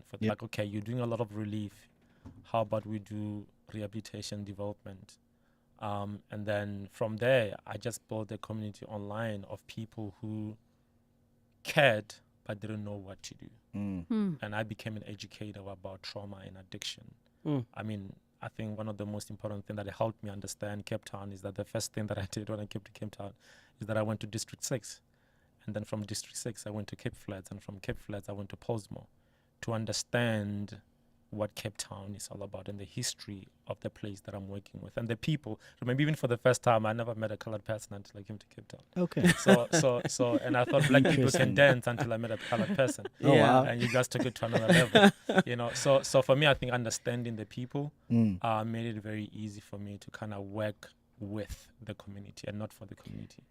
forth. Like, okay, you're doing a lot of relief. How about we do rehabilitation development? And then from there, I just built a community online of people who cared but didn't know what to do. And I became an educator about trauma and addiction. I mean, I think one of the most important things that helped me understand Cape Town is that the first thing that I did when I came to Cape Town is that I went to District 6. And then from District 6, I went to Cape Flats. And from Cape Flats, I went to Pollsmoor to understand what Cape Town is all about and the history of the place that I'm working with and the people. Maybe even for the first time, I never met a colored person until I came to Cape Town. Okay. So, and I thought black people can dance until I met a colored person. Oh, wow. And you guys took it to another level. So for me, I think understanding the people made it very easy for me to kind of work with the community and not for the community.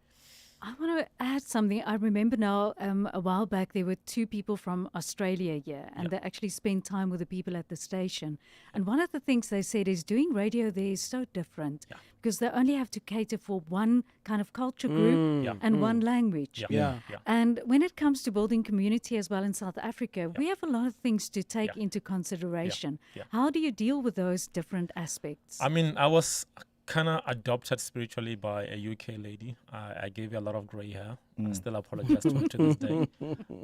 I want to add something. I remember now a while back there were two people from Australia here and they actually spent time with the people at the station. And one of the things they said is doing radio there is so different because they only have to cater for one kind of culture group and one language. And when it comes to building community as well in South Africa, we have a lot of things to take into consideration. How do you deal with those different aspects? I mean, I was kind of adopted spiritually by a UK lady. I gave her a lot of gray hair. I still apologize to her to this day.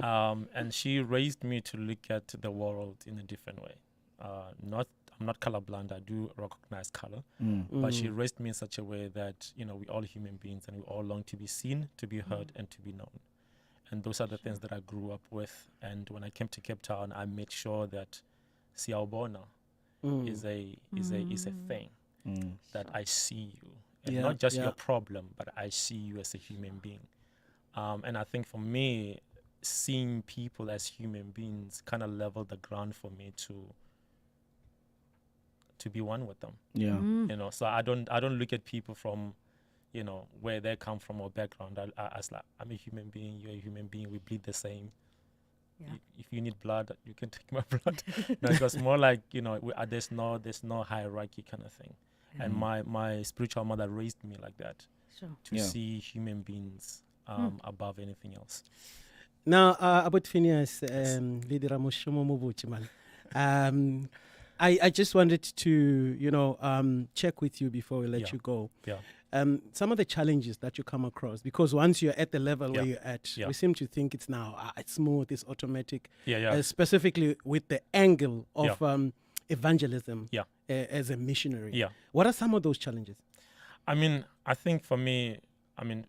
And she raised me to look at the world in a different way. I'm not colorblind. I do recognize color. But she raised me in such a way that, we're all human beings and we all long to be seen, to be heard, and to be known. And those are the things that I grew up with. And when I came to Cape Town, I made sure that Siyawubona is a thing. That I see you, and not just your problem, but I see you as a human being. And I think for me, seeing people as human beings kind of leveled the ground for me to be one with them. So I don't look at people from, where they come from or background. As like, I'm a human being, you're a human being, we bleed the same. If you need blood, you can take my blood. Because more like, there's no hierarchy kind of thing. And my spiritual mother raised me like that, to see human beings above anything else. Now, about Phinius, Lady Ramoshomo Mubuchi, I just wanted to, check with you before we let you go. Some of the challenges that you come across, because once you're at the level where you're at, we seem to think it's now, it's smooth, it's automatic, specifically with the angle of evangelism as a missionary. What are some of those challenges? I mean, I think for me,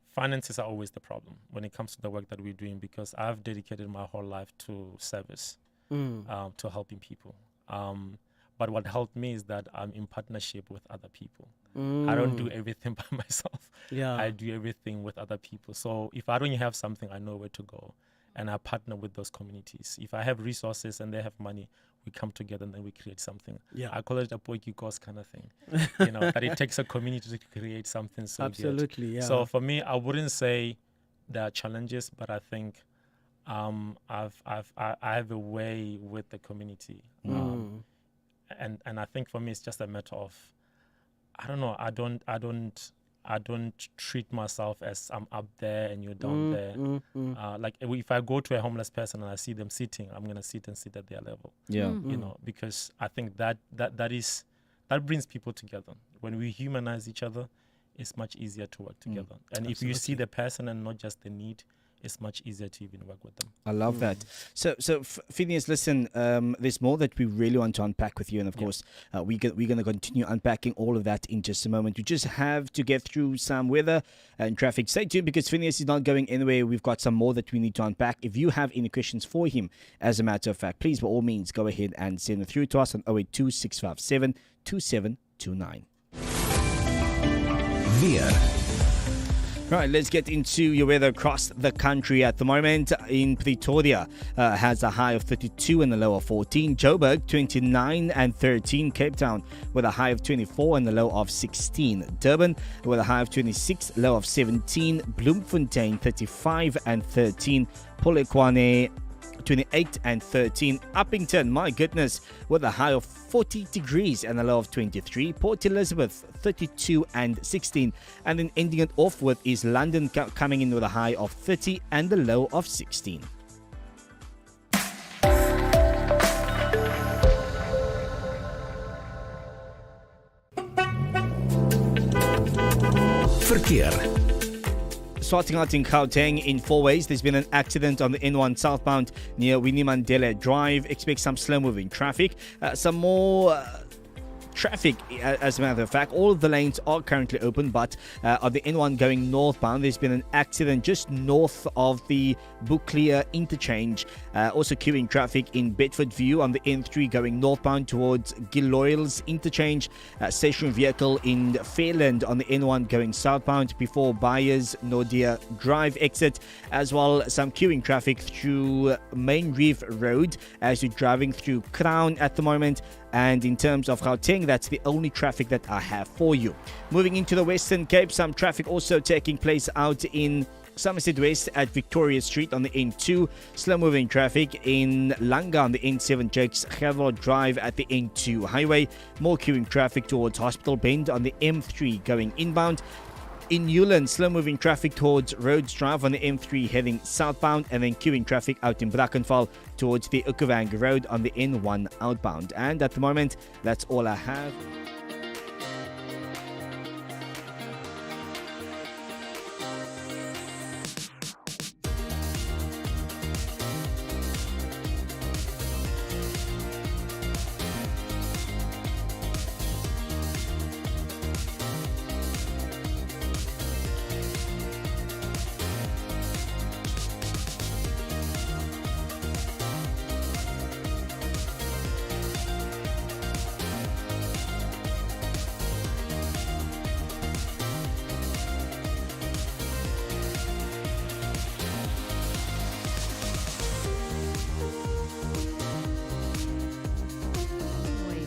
finances are always the problem when it comes to the work that we're doing, because I've dedicated my whole life to service, to helping people. But what helped me is that I'm in partnership with other people. I don't do everything by myself. I do everything with other people. So if I don't have something, I know where to go. And I partner with those communities. If I have resources and they have money, we come together and then we create something. I call it a poiki course kind of thing. That it takes a community to create something so Absolutely, good. So for me, I wouldn't say there are challenges, but I think I have a way with the community. And I think for me, it's just a matter of, I don't know, I don't treat myself as I'm up there and you're down there. Like if I go to a homeless person and I see them sitting, I'm gonna sit at their level. Because I think that brings people together. When we humanize each other, it's much easier to work together. And if you see the person and not just the need, it's much easier to even work with them. I love that. So Phinius, listen, there's more that we really want to unpack with you. And of course, we're going to continue unpacking all of that in just a moment. We just have to get through some weather and traffic. Stay tuned because Phinius is not going anywhere. We've got some more that we need to unpack. If you have any questions for him, as a matter of fact, please, by all means, go ahead and send it through to us on 082 657 2729. Via. Right, let's get into your weather across the country at the moment. In Pretoria, has a high of 32 and a low of 14. Joburg, 29 and 13. Cape Town with a high of 24 and a low of 16. Durban with a high of 26, low of 17. Bloemfontein, 35 and 13. Polokwane, 28 and 13. Uppington, my goodness, with a high of 40 degrees and a low of 23. Port Elizabeth, 32 and 16. And then ending it off with is London coming in with a high of 30 and a low of 16. verkeer. Starting out in Gauteng in four ways. There's been an accident on the N1 southbound near Winnie Mandela Drive. Expect some slow-moving traffic. Some more traffic, as a matter of fact. All of the lanes are currently open, but on the N1 going northbound, there's been an accident just north of the Buccleuch interchange. Also queuing traffic in Bedford View on the N3 going northbound towards Gilloyles interchange. Stationary vehicle in Fairland on the N1 going southbound before Byers Nordia Drive exit. As well, some queuing traffic through Main Reef Road as you're driving through Crown at the moment. And in terms of Gauteng, that's the only traffic that I have for you. Moving into the Western Cape, some traffic also taking place out in Somerset West at Victoria Street on the N2. Slow-moving traffic in Langa on the N7 Jakes Gerald Drive at the N2 highway. More queuing traffic towards Hospital Bend on the M3 going inbound. In Newland, slow-moving traffic towards Rhodes Drive on the M3 heading southbound, and then queuing traffic out in Brackenfell towards the Ukuvang Road on the N1 outbound. And at the moment, that's all I have.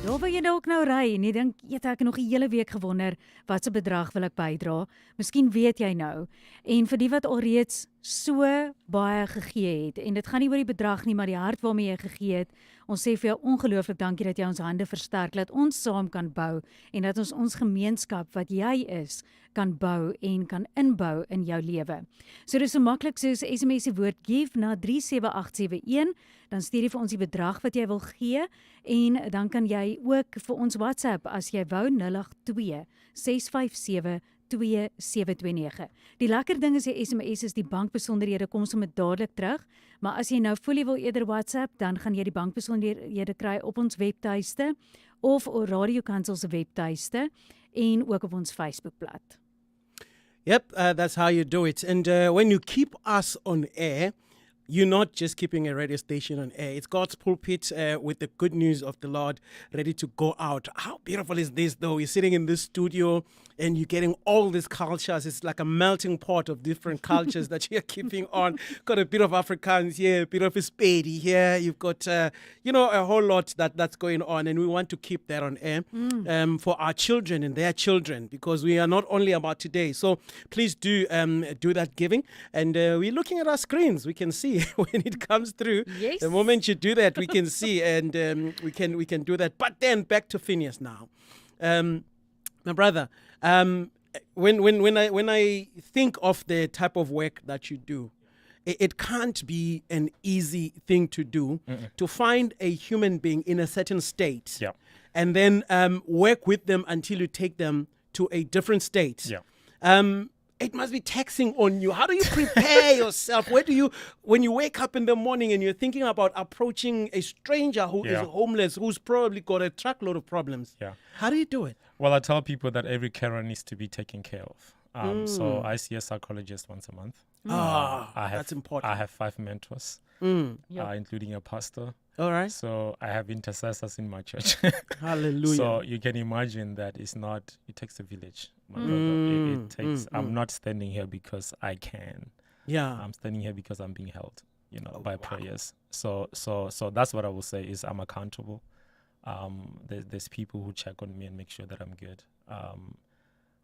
Daar wil jy dalk nou ry en jy dink, ek het nog 'n hele week gewonder wat se bedrag wil ek bydra. Miskien weet jy nou. En vir die wat alreeds so baie gegee het, en dit gaan nie oor die bedrag nie, maar die hart waarmee jy gegee het. Ons sê vir jou ongelooflik dankie dat jy ons hande versterk, dat ons saam kan bou en dat ons gemeenskap wat jy is, kan bou en kan inbou in jou lewe. So dis so maklik soos SMS die woord give na 37871, dan stuur jy vir ons die bedrag wat jy wil gee en dan kan jy ook vir ons WhatsApp as jy wou 082 657 2729. Die lekker ding is die SMS is die bankbesonderhede kom sommer dadelik terug, maar as jy nou voel jy wil eerder WhatsApp, dan gaan jy die bankbesonderhede kry op ons webtuiste of op Radio Kansel se webtuiste en ook op ons Facebookblad. Yep, that's how you do it. And when you keep us on air, you're not just keeping a radio station on air. It's God's pulpit with the good news of the Lord ready to go out. How beautiful is this, though? You're sitting in this studio and you're getting all these cultures. It's like a melting pot of different cultures that you're keeping on. Got a bit of Afrikaans here, a bit of Spady here. You've got, a whole lot that's going on. And we want to keep that on air for our children and their children, because we are not only about today. So please do that giving. And we're looking at our screens. We can see when it comes through. Yes. The moment you do that, we can see, and we can do that. But then back to Phinius now. My brother, when I think of the type of work that you do, it can't be an easy thing to do. To find a human being in a certain state, and then work with them until you take them to a different state. It must be taxing on you. How do you prepare yourself? When you wake up in the morning and you're thinking about approaching a stranger who is homeless, who's probably got a truckload of problems? How do you do it? Well, I tell people that every carer needs to be taken care of. So I see a psychologist once a month. That's important. I have 5 mentors, including a pastor. All right. So I have intercessors in my church. Hallelujah. So you can imagine that it takes a village. My brother. It takes. I'm not standing here because I can. I'm standing here because I'm being held, by prayers. So that's what I will say is I'm accountable. There's people who check on me and make sure that I'm good.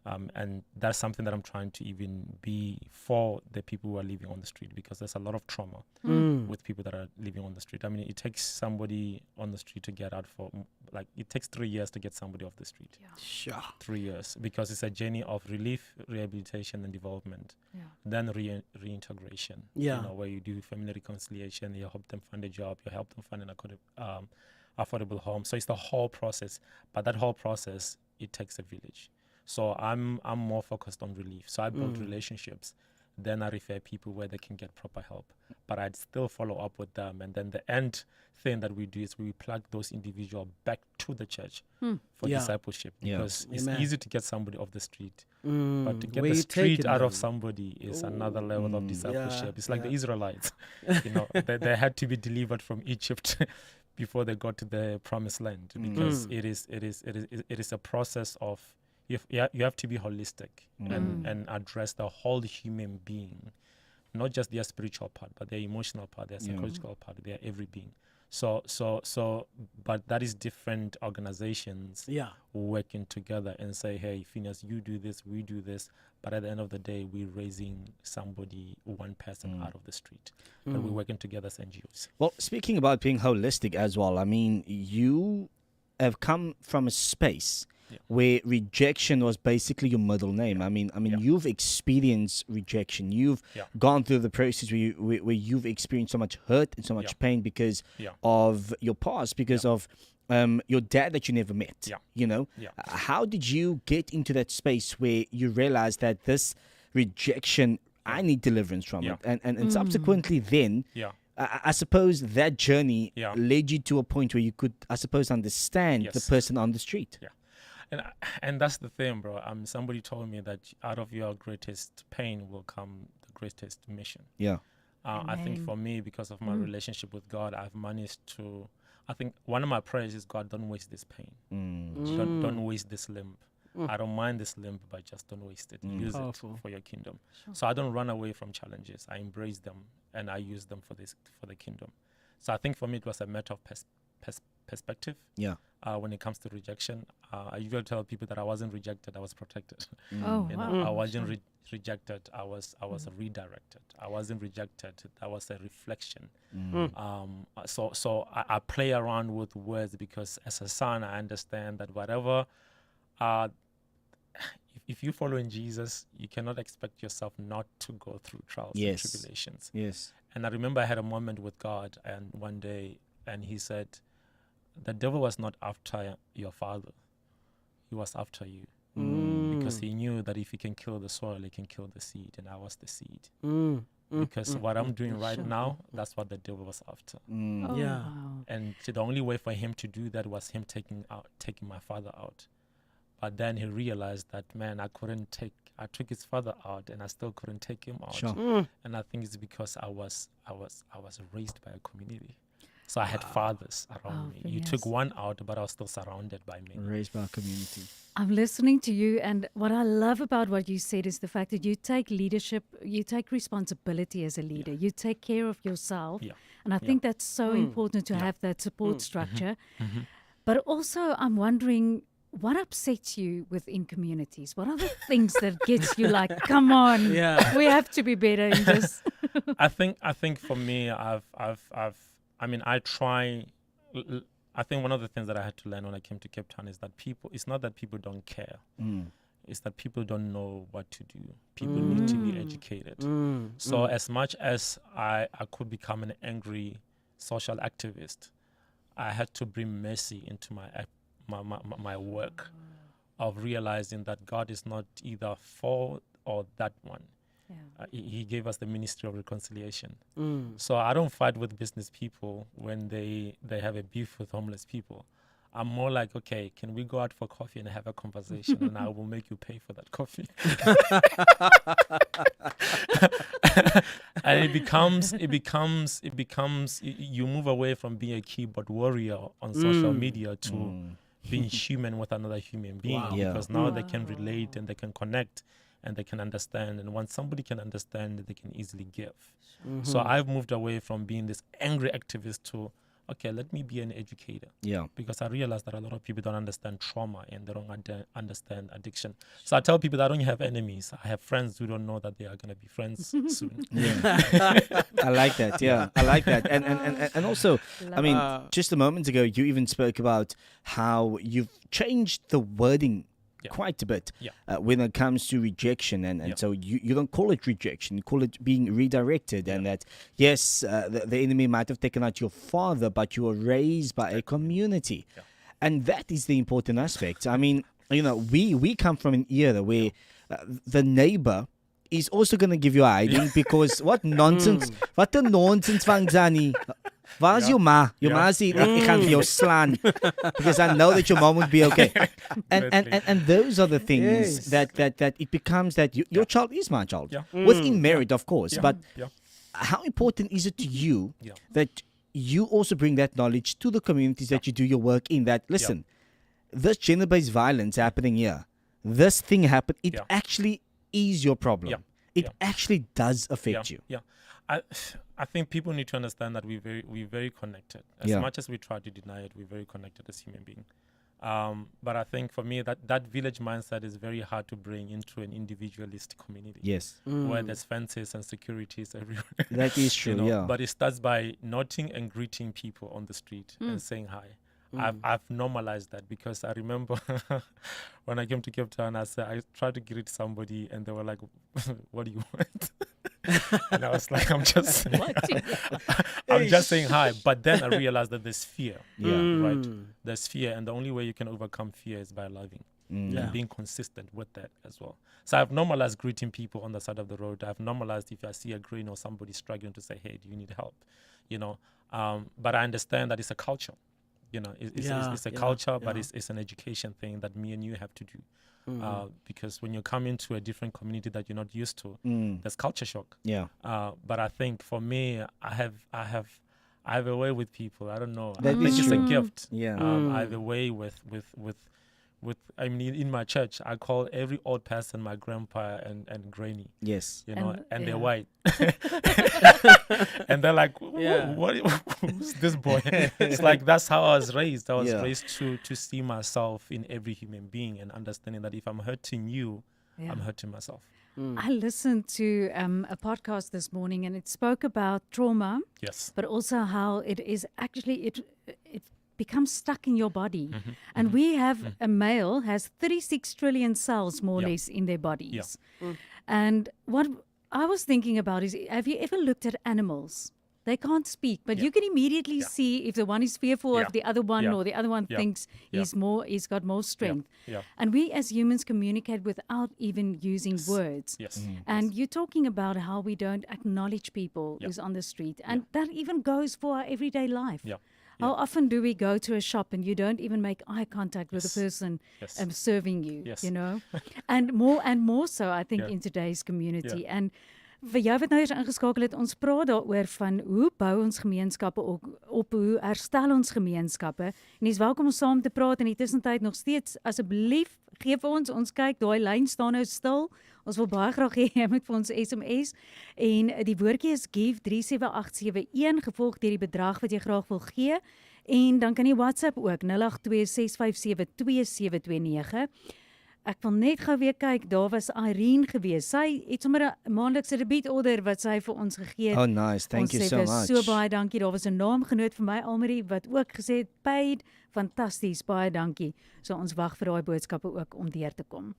And that's something that I'm trying to even be for the people who are living on the street, because there's a lot of trauma with people that are living on the street. I mean, it takes somebody on the street to get out it takes 3 years to get somebody off the street. Sure. 3 years, because it's a journey of relief, rehabilitation, and development. Then reintegration. Where you do family reconciliation, you help them find a job, you help them find an affordable home. So it's the whole process. But that whole process, it takes a village. So I'm more focused on relief. So I build relationships. Then I refer people where they can get proper help. But I'd still follow up with them. And then the end thing that we do is we plug those individuals back to the church for discipleship. Because it's easy to get somebody off the street. But to get the street out of somebody is another level of discipleship. It's like the Israelites. They had to be delivered from Egypt before they got to the promised land. Because it is a process of you have to be holistic and address the whole human being, not just their spiritual part, but their emotional part, their psychological part, their every being. So, but that is different organizations working together and say, hey, Phinius, you do this, we do this. But at the end of the day, we're raising somebody, one person out of the street. But we're working together as NGOs. Well, speaking about being holistic as well, I mean, you have come from a space where rejection was basically your middle name. I mean, you've experienced rejection. You've gone through the process where you've experienced so much hurt and so much pain because of your past, because of your dad that you never met. How did you get into that space where you realized that this rejection, I need deliverance from it, and subsequently then? I suppose that journey led you to a point where you could, I suppose, understand the person on the street. And that's the thing, bro. Somebody told me that out of your greatest pain will come the greatest mission. I think for me, because of my relationship with God, I've managed to. I think one of my prayers is, God, don't waste this pain. Don't waste this limb. I don't mind this limb, but just don't waste it. Use it for your kingdom. So I don't run away from challenges. I embrace them and I use them for the kingdom. So I think for me, it was a matter of perspective. When it comes to rejection, I usually tell people that I wasn't rejected, I was protected. I wasn't rejected, I was redirected. I wasn't rejected, that was a reflection. So I play around with words because as a son, I understand that whatever, if you follow in Jesus, you cannot expect yourself not to go through trials and tribulations. And I remember I had a moment with God, and one day, and he said, the devil was not after your father. He was after you. Because he knew that if he can kill the soil, he can kill the seed. And I was the seed. Because what I'm doing right now, that's what the devil was after. Wow. And the only way for him to do that was him taking my father out. But then he realized that, man, I took his father out and I still couldn't take him out. And I think it's because I was raised by a community. So I had fathers around me. You took one out, but I was still surrounded by many. Raised by a community. I'm listening to you, and what I love about what you said is the fact that you take leadership, you take responsibility as a leader, you take care of yourself. And I think that's so important to have that support structure. But also, I'm wondering, what upsets you within communities? What are the things that gets you like, come on, we have to be better in this? I think for me, I think one of the things that I had to learn when I came to Cape Town is that it's not that people don't care. It's that people don't know what to do. People need to be educated. So as much as I could become an angry social activist, I had to bring mercy into my work of realizing that God is not either for or that one. He gave us the ministry of reconciliation. So I don't fight with business people when they have a beef with homeless people. I'm more like, okay, can we go out for coffee and have a conversation and I will make you pay for that coffee. And it becomes you move away from being a keyboard warrior on social media to being human with another human being. Because now they can relate and they can connect and they can understand. And once somebody can understand, they can easily give. So I've moved away from being this angry activist to, okay, let me be an educator. Because I realize that a lot of people don't understand trauma and they don't understand addiction. So I tell people that I don't have enemies. I have friends who don't know that they are going to be friends soon. I like that. I like that. And also, I mean, just a moment ago, you even spoke about how you've changed the wording quite a bit when it comes to rejection, and so you don't call it rejection, you call it being redirected, and that yes, the enemy might have taken out your father, but you were raised by a community, and that is the important aspect. I mean, we come from an era where the neighbor is also going to give you hiding because what nonsense van Zani. Where's your ma? Your ma said, ik gaan vir jou slaan because I know that your mom would be okay. And those are the things that it becomes that your child is my child. Within merit, of course. But how important is it to you that you also bring that knowledge to the communities that you do your work in, that, listen, this gender-based violence happening here, this thing happened, it actually is your problem. It actually does affect you. I think people need to understand that we're very connected. As much as we try to deny it, we're very connected as human beings. But I think for me that village mindset is very hard to bring into an individualistic community. Yes. Where there's fences and securities everywhere. That is true, But it starts by noting and greeting people on the street and saying hi. I've normalized that because I remember when I came to Cape Town, I tried to greet somebody and they were like, what do you want? And I was like, I'm just saying hi. But then I realized that there's fear. Right? There's fear, and the only way you can overcome fear is by loving and being consistent with that as well. So I've normalized greeting people on the side of the road. I've normalized if I see a green or somebody struggling to say, hey, do you need help? But I understand that it's a culture. It's a culture, but it's an education thing that me and you have to do. Because when you come into a different community that you're not used to, there's culture shock. But I think for me, I have a way with people. I don't know. I think it's a gift. I have a way with I mean, in my church, I call every old person my grandpa and granny. Yes. And they're white. And they're like, who's this boy? It's like, that's how I was raised. I was raised to see myself in every human being and understanding that if I'm hurting you, I'm hurting myself. I listened to a podcast this morning and it spoke about trauma. Yes. But also how it is actually, it becomes stuck in your body. And we have a male has 36 trillion cells more or less in their bodies. And what I was thinking about is, have you ever looked at animals? They can't speak, but you can immediately see if the one is fearful of the other one or the other one thinks he's got more strength. And we as humans communicate without even using words. And you're talking about how we don't acknowledge people who's on the street. And that even goes for our everyday life. How often do we go to a shop and you don't even make eye contact with the person serving you, and more so, I think, in today's community. And vir jou wat nou eens ingeskakel het, ons praat daaroor van hoe bou ons gemeenskappe op, hoe herstel ons gemeenskappe. En jy's welkom om saam te praat in die tussentyd nog steeds. Asseblief, gee vir ons kyk, daai lyn staan nou stil. Ons wil baie graag hê jy moet vir ons SMS en die woordjie is give 37871 gevolg deur die bedrag wat jy graag wil gee en dan kan jy WhatsApp ook 0826572729. Ek wil net gou weer kyk, daar was Irene gewees. Sy het sommer 'n maandelikse debietorder wat sy vir ons gegee het. Oh nice, thank you so much. So baie dankie. Daar was 'n naamgenoot vir my Almarie wat ook gesê het paid. Fantasties, baie dankie. So ons wag vir daai boodskappe ook om deur te kom.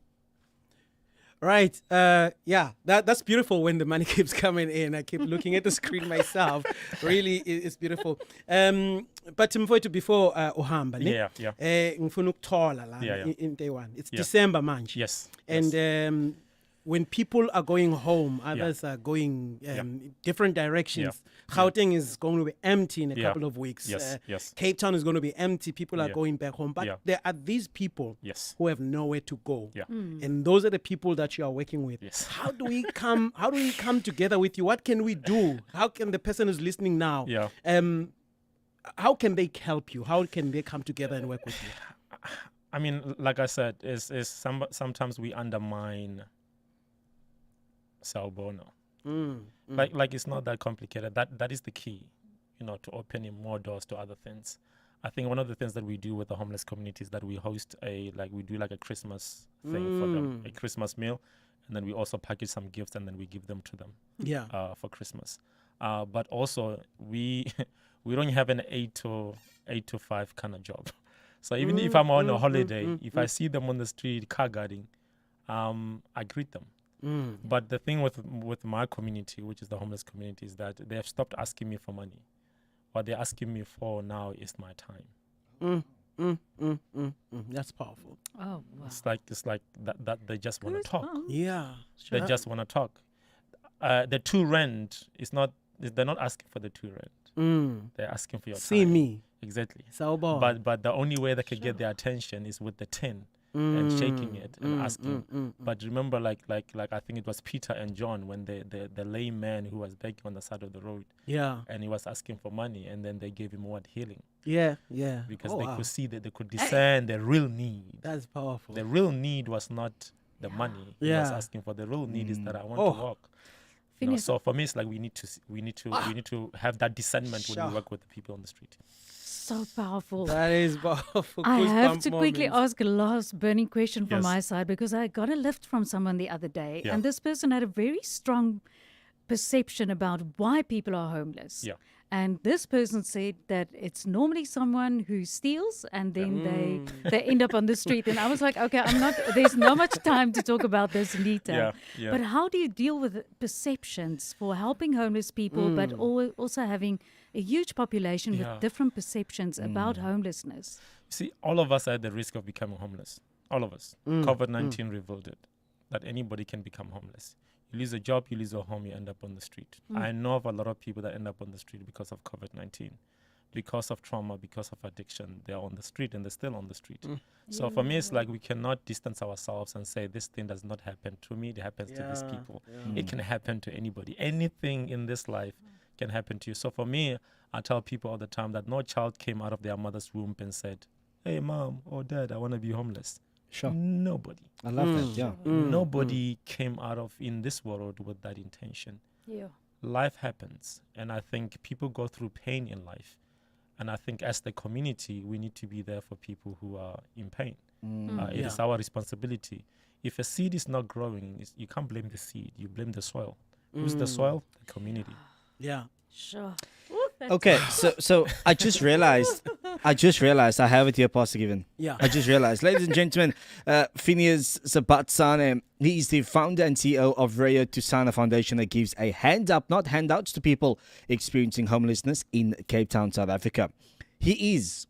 Right. That's beautiful when the money keeps coming in. I keep looking at the screen myself. Really, it's beautiful. But before Ohamba, in Taiwan. It's December month. Yes. And when people are going home, others are going different directions. Gauteng is going to be empty in a couple of weeks. Cape Town is going to be empty. People are going back home. But there are these people who have nowhere to go. And those are the people that you are working with. How do we come together with you? What can we do? How can the person who's listening now, how can they help you? How can they come together and work with you? I mean, like I said, sometimes we undermine Salbono. Like it's not that complicated. That is the key, to opening more doors to other things. I think one of the things that we do with the homeless community is that we host a Christmas thing for them, a Christmas meal, and then we also package some gifts and then we give them to them for Christmas. But also we don't have an 8 to 5 kind of job. So even if I'm on a holiday, if I see them on the street car guarding, I greet them. But the thing with my community, which is the homeless community, is that they have stopped asking me for money. What they're asking me for now is my time. That's powerful. Oh, wow. It's like that they just want to talk. Yeah, They just want to talk. The 2 rand is not. They're not asking for the 2 rand. They're asking for your See time. me. Exactly. But But the only way they can get their attention is with the tin and shaking it and asking. But remember, like I think it was Peter and John when the lame man who was begging on the side of the road. Yeah. And he was asking for money, and then they gave him what? Healing. Yeah. Because they could see that they could discern the real need. That's powerful. The real need was not the money. He was asking for the real need is that I want to walk. You know, so for me, it's like we need to have that discernment when we work with the people on the street. So powerful. That is powerful. I have to Goosebump quickly moments. ask a last burning question from Yes. my side, because I got a lift from someone the other day, Yeah. and this person had a very strong perception about why people are homeless. Yeah. And this person said that it's normally someone who steals and then they end up on the street. And I was like, okay, there's not much time to talk about this in detail. Yeah. But how do you deal with perceptions for helping homeless people, but also having a huge population with different perceptions about homelessness? See, all of us are at the risk of becoming homeless. All of us. COVID-19 revealed it, that anybody can become homeless. You lose a job, you lose a home, you end up on the street. I know of a lot of people that end up on the street because of COVID-19, because of trauma, because of addiction. They're on the street and they're still on the street. So for me, it's like we cannot distance ourselves and say this thing does not happen to me. It happens to these people. It can happen to anybody. Anything in this life can happen to you. So for me, I tell people all the time that no child came out of their mother's womb and said, hey, mom or dad, I want to be homeless. Sure. Nobody. I love that. Yeah. Nobody came out of in this world with that intention. Yeah. Life happens, and I think people go through pain in life, and I think as the community we need to be there for people who are in pain. It is our responsibility. If a seed is not growing, you can't blame the seed, you blame the soil. Who's the soil? The community. Yeah. Sure. Okay, so I just realized I have it here, Pastor Given. Yeah. I just realized, ladies and gentlemen, Phinius Sebatsane, he is the founder and CEO of Rayo Tusana Foundation that gives a hand up, not handouts, to people experiencing homelessness in Cape Town, South Africa. He is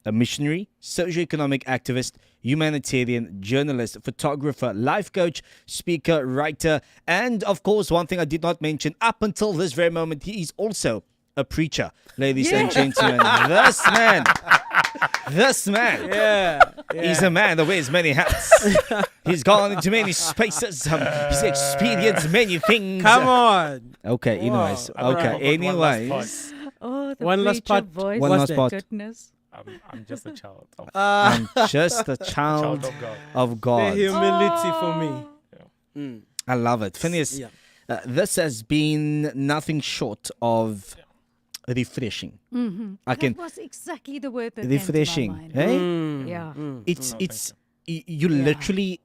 a missionary, socioeconomic activist, humanitarian, journalist, photographer, life coach, speaker, writer, and of course, one thing I did not mention up until this very moment, he is also a preacher. Ladies and gentlemen, this man is a man that wears many hats. He's gone into many spaces. He's experienced many things. Come on. Okay, anyways. Wow. Okay, anyways. Oh, the One last preacher part. voice. One last part. Goodness. I'm just a child of, I'm just a child child of God. of The God. humility for me. I love it. Phineas, Yeah. this has been nothing short of refreshing. I can That was exactly the word that came to my refreshing. mind. Hey? Yeah. It's you literally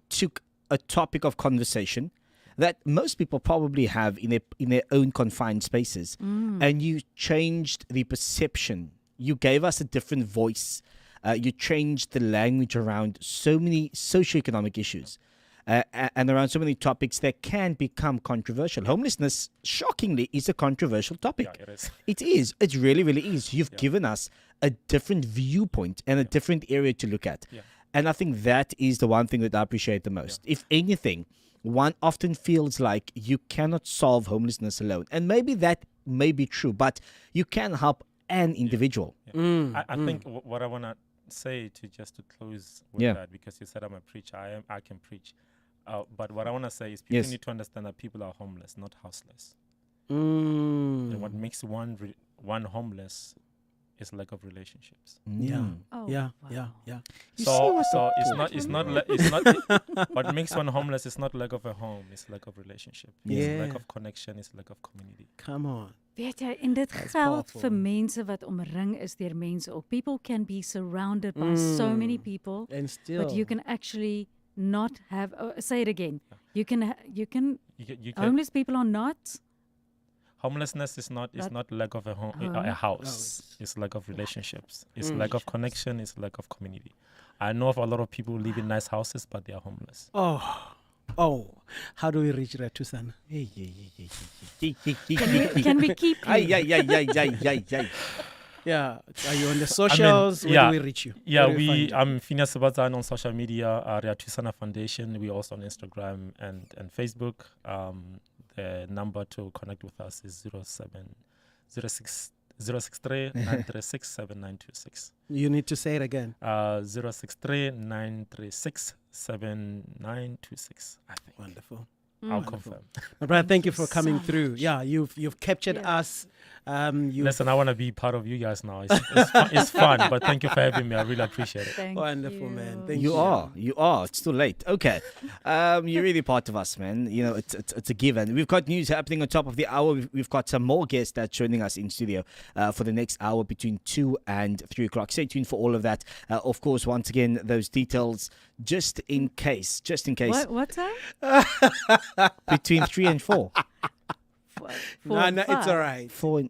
took a topic of conversation that most people probably have in their own confined spaces, and you changed the perception. You gave us a different voice. You changed the language around so many socioeconomic issues. And around so many topics that can become controversial. Homelessness, shockingly, is a controversial topic. Yeah, it is. It is. It really, really is. You've given us a different viewpoint and a different area to look at. Yeah. And I think that is the one thing that I appreciate the most. If anything, one often feels like you cannot solve homelessness alone. And maybe that may be true, but you can help an individual. I think what I want to say to close with that, because you said I'm a preacher, I can preach. But what I want to say is people need to understand that people are homeless, not houseless. And what makes one homeless is lack of relationships. Yeah. Oh, Yeah. wow. Yeah. So it's not what makes one homeless is not lack of a home, it's lack of relationship. It's Yeah. lack of connection, it's lack of community. Come on. Weet jy, en dit That's geld powerful. vir mense wat omring is deur mense ook. People can be surrounded by so many people, And still. but you can actually not have, say it again. You can You can, homeless people are not. homelessness is not lack of a home, a house. It's lack of relationships. It's lack of connection. It's lack of community. I know of a lot of people who live in nice houses, but they are homeless. Oh. How do we reach Ratusana? Can we keep Ay. Yeah. Are you on the socials? Where do we reach you? Yeah, I'm Phinius Sebatsane on social media, Riatusana Foundation. We're also on Instagram and Facebook. The number to connect with us is 063 936 7926. You need to say it again. 063 936 7926. I think. Wonderful. I'll confirm. My brother, thank you for coming through. Yeah, you've captured us. Listen, I want to be part of you guys now. It's fun, but thank you for having me. I really appreciate it. Wonderful, man. Thank you. You are. It's too late. Okay. You're really part of us, man. You know, it's a given. We've got news happening on top of the hour. We've got some more guests that's joining us in studio for the next hour between 2 and 3 o'clock. Stay tuned for all of that. Of course, once again, those details just in case. What time? Between 3 and 4. No, it's all right. 4.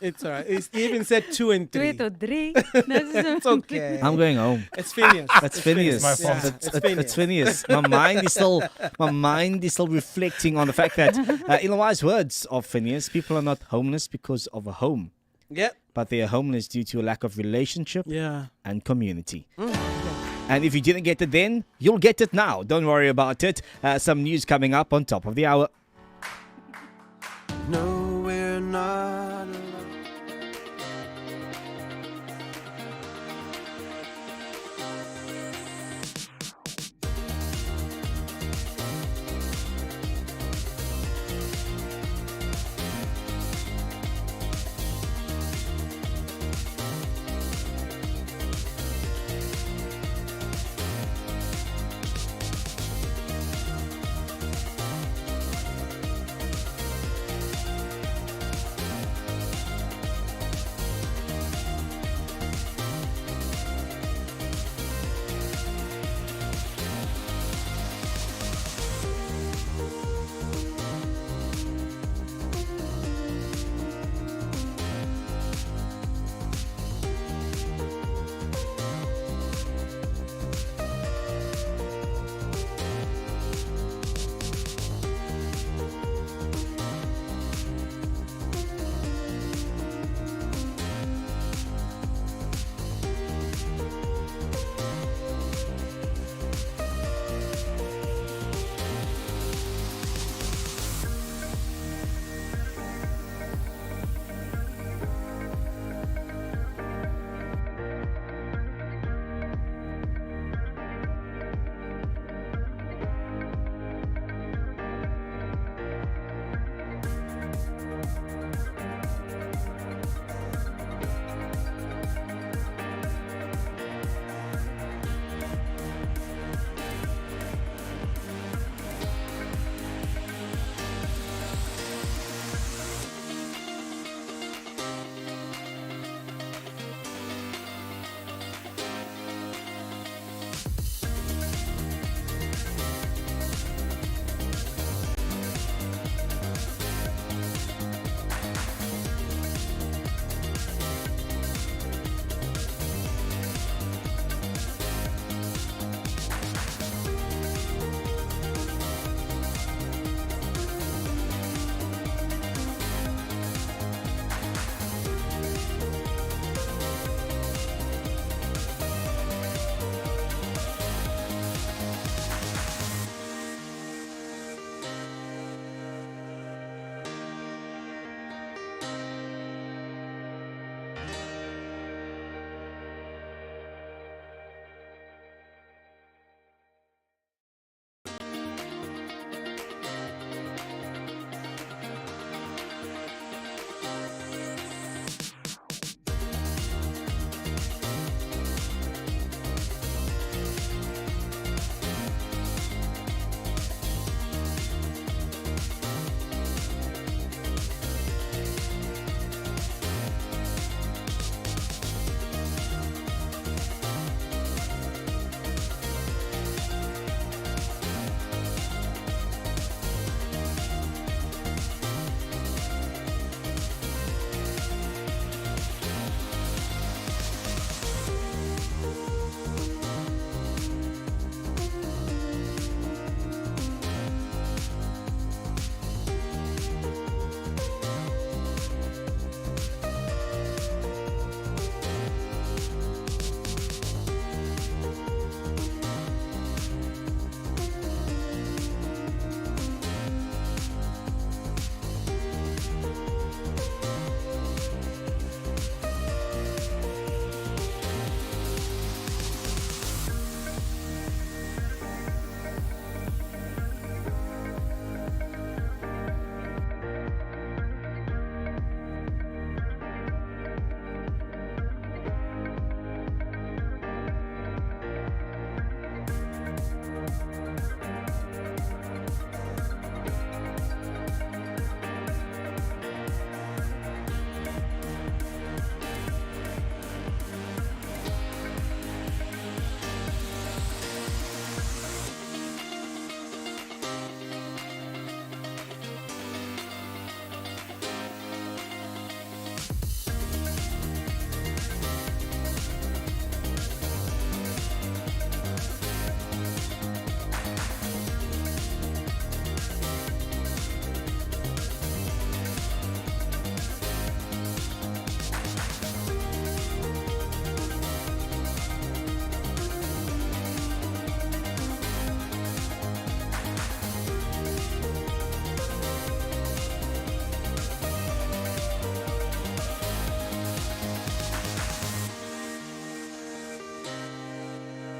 It's all right. He even said 2 and 3. 2 to 3. It's okay. I'm going home. It's Phinius. That's Phinius. It's Phinius. My mind is still reflecting on the fact that, in the wise words of Phinius, people are not homeless because of a home. Yep. But they are homeless due to a lack of relationship and community. And if you didn't get it then, you'll get it now. Don't worry about it. Some news coming up on top of the hour.